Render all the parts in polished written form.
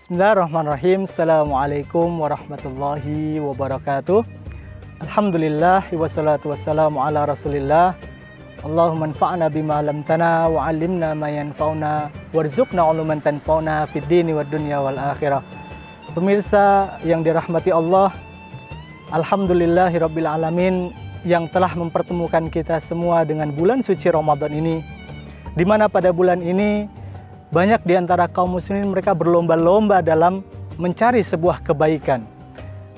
Bismillahirrahmanirrahim. Assalamualaikum warahmatullahi wabarakatuh. Alhamdulillah wassalatu wassalamu ala Rasulillah. Allahumma anfa'na bima 'allamtana wa 'allimna ma yanfa'una warzuqna 'uluman tanfa'una fid dini wad dunya wal akhirah. Pemirsa yang dirahmati Allah, alhamdulillahirabbil alamin yang telah mempertemukan kita semua dengan bulan suci Ramadan ini, di mana pada bulan ini banyak di antara kaum muslimin mereka berlomba-lomba dalam mencari sebuah kebaikan.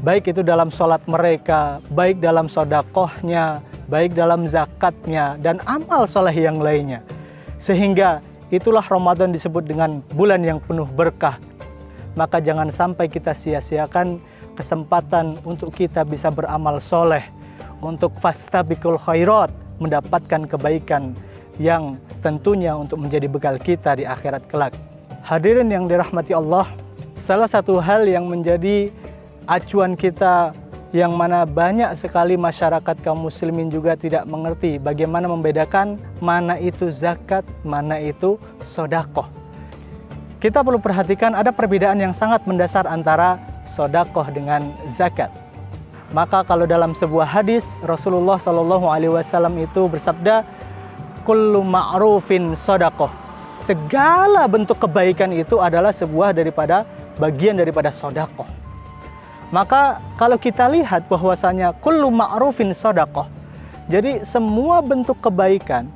Baik itu dalam sholat mereka, baik dalam sodakohnya, baik dalam zakatnya, dan amal soleh yang lainnya. Sehingga itulah Ramadan disebut dengan bulan yang penuh berkah. Maka jangan sampai kita sia-siakan kesempatan untuk kita bisa beramal soleh, untuk fastabiqul khairat, mendapatkan kebaikan yang tentunya untuk menjadi bekal kita di akhirat kelak. Hadirin yang dirahmati Allah, salah satu hal yang menjadi acuan kita yang mana banyak sekali masyarakat kaum muslimin juga tidak mengerti bagaimana membedakan mana itu zakat, mana itu sodakoh. Kita perlu perhatikan ada perbedaan yang sangat mendasar antara sodakoh dengan zakat. Maka kalau dalam sebuah hadis Rasulullah SAW itu bersabda, kullu ma'rufin sodakoh. Segala bentuk kebaikan itu adalah sebuah daripada bagian daripada sodakoh. Maka kalau kita lihat bahwasanya kullu ma'rufin sodakoh, jadi semua bentuk kebaikan,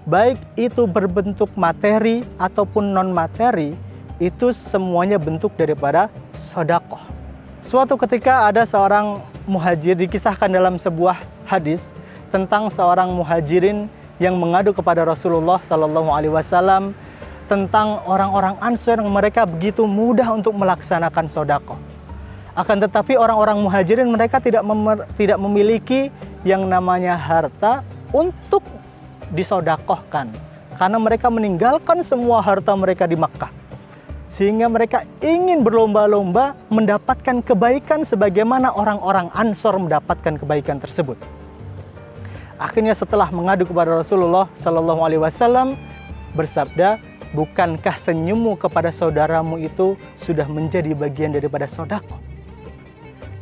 baik itu berbentuk materi ataupun non materi, itu semuanya bentuk daripada sodakoh. Suatu ketika ada seorang muhajir, dikisahkan dalam sebuah hadis tentang seorang muhajirin yang mengadu kepada Rasulullah SAW tentang orang-orang Ansor yang mereka begitu mudah untuk melaksanakan sodakoh. Akan tetapi orang-orang muhajirin mereka tidak memiliki yang namanya harta untuk disodakohkan, karena mereka meninggalkan semua harta mereka di Makkah. Sehingga mereka ingin berlomba-lomba mendapatkan kebaikan sebagaimana orang-orang Ansor mendapatkan kebaikan tersebut. Akhirnya setelah mengadu kepada Rasulullah SAW bersabda, bukankah senyummu kepada saudaramu itu sudah menjadi bagian daripada sodakoh?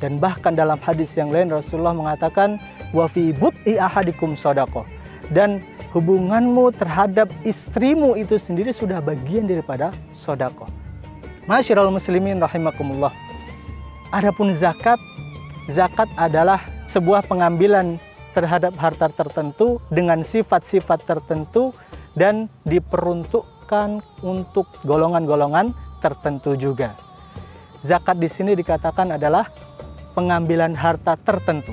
Dan bahkan dalam hadis yang lain Rasulullah mengatakan, wa fi but'i ahadikum sodakoh. Dan hubunganmu terhadap istrimu itu sendiri sudah bagian daripada sodakoh. Masyiral muslimin rahimakumullah. Adapun zakat, zakat adalah sebuah pengambilan terhadap harta tertentu dengan sifat-sifat tertentu dan diperuntukkan untuk golongan-golongan tertentu juga. Zakat di sini dikatakan adalah pengambilan harta tertentu.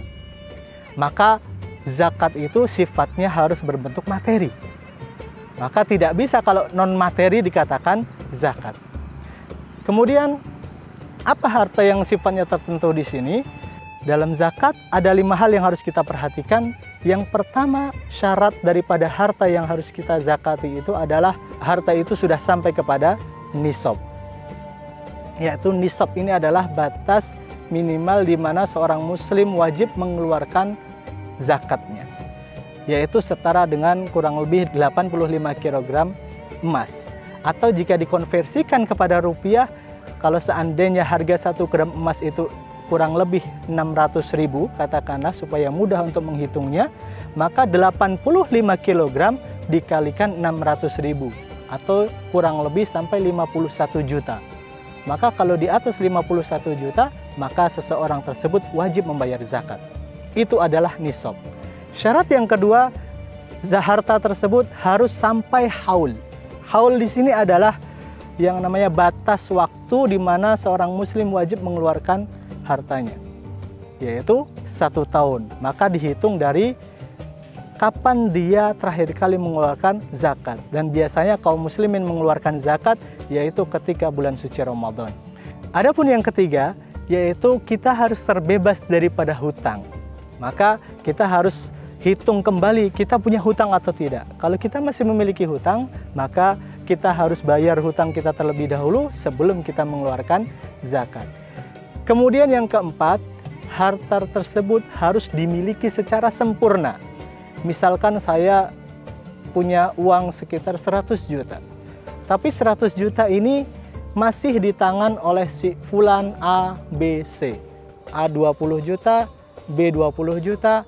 Maka zakat itu sifatnya harus berbentuk materi. Maka tidak bisa kalau non materi dikatakan zakat. Kemudian apa harta yang sifatnya tertentu di sini? Dalam zakat ada 5 hal yang harus kita perhatikan. Yang pertama, syarat daripada harta yang harus kita zakati itu adalah harta itu sudah sampai kepada nisab. Yaitu nisab ini adalah batas minimal di mana seorang muslim wajib mengeluarkan zakatnya. Yaitu setara dengan kurang lebih 85 kg emas. Atau jika dikonversikan kepada rupiah, kalau seandainya harga 1 gram emas itu kurang lebih 600.000 katakanlah supaya mudah untuk menghitungnya, maka 85 kg dikalikan 600.000 atau kurang lebih sampai 51 juta. Maka kalau di atas 51 juta, maka seseorang tersebut wajib membayar zakat. Itu adalah nisab. Syarat yang kedua, harta tersebut harus sampai haul. Haul di sini adalah yang namanya batas waktu di mana seorang muslim wajib mengeluarkan hartanya, yaitu 1 tahun. Maka dihitung dari kapan dia terakhir kali mengeluarkan zakat. Dan biasanya kaum muslimin mengeluarkan zakat yaitu ketika bulan suci Ramadan. Adapun yang ketiga, yaitu kita harus terbebas daripada hutang. Maka kita harus hitung kembali kita punya hutang atau tidak. Kalau kita masih memiliki hutang, maka kita harus bayar hutang kita terlebih dahulu sebelum kita mengeluarkan zakat. Kemudian yang keempat, harta tersebut harus dimiliki secara sempurna. Misalkan saya punya uang sekitar 100 juta. Tapi 100 juta ini masih di tangan oleh si fulan A, B, C. A 20 juta, B 20 juta,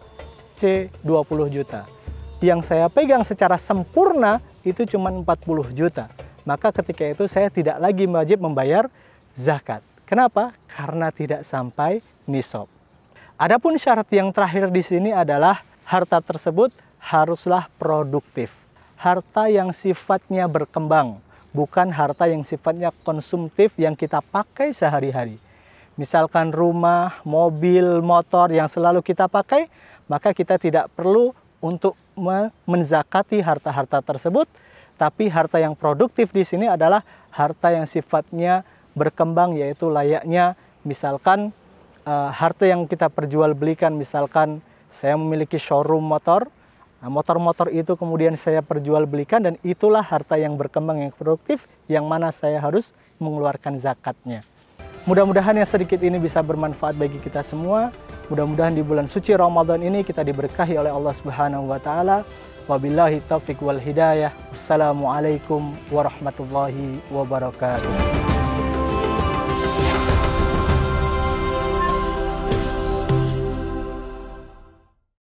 C 20 juta. Yang saya pegang secara sempurna itu cuma 40 juta. Maka ketika itu saya tidak lagi wajib membayar zakat. Kenapa? Karena tidak sampai nisab. Adapun syarat yang terakhir di sini adalah harta tersebut haruslah produktif. Harta yang sifatnya berkembang, bukan harta yang sifatnya konsumtif yang kita pakai sehari-hari. Misalkan rumah, mobil, motor yang selalu kita pakai, maka kita tidak perlu untuk menzakati harta-harta tersebut. Tapi harta yang produktif di sini adalah harta yang sifatnya berkembang, yaitu layaknya misalkan harta yang kita perjualbelikan. Misalkan saya memiliki showroom motor, motor-motor itu kemudian saya perjualbelikan, dan itulah harta yang berkembang, yang produktif, yang mana saya harus mengeluarkan zakatnya. Mudah-mudahan yang sedikit ini bisa bermanfaat bagi kita semua. Mudah-mudahan di bulan suci Ramadan ini kita diberkahi oleh Allah Subhanahu wa taala. Wabillahi taufiq wal hidayah. Wassalamualaikum warahmatullahi wabarakatuh.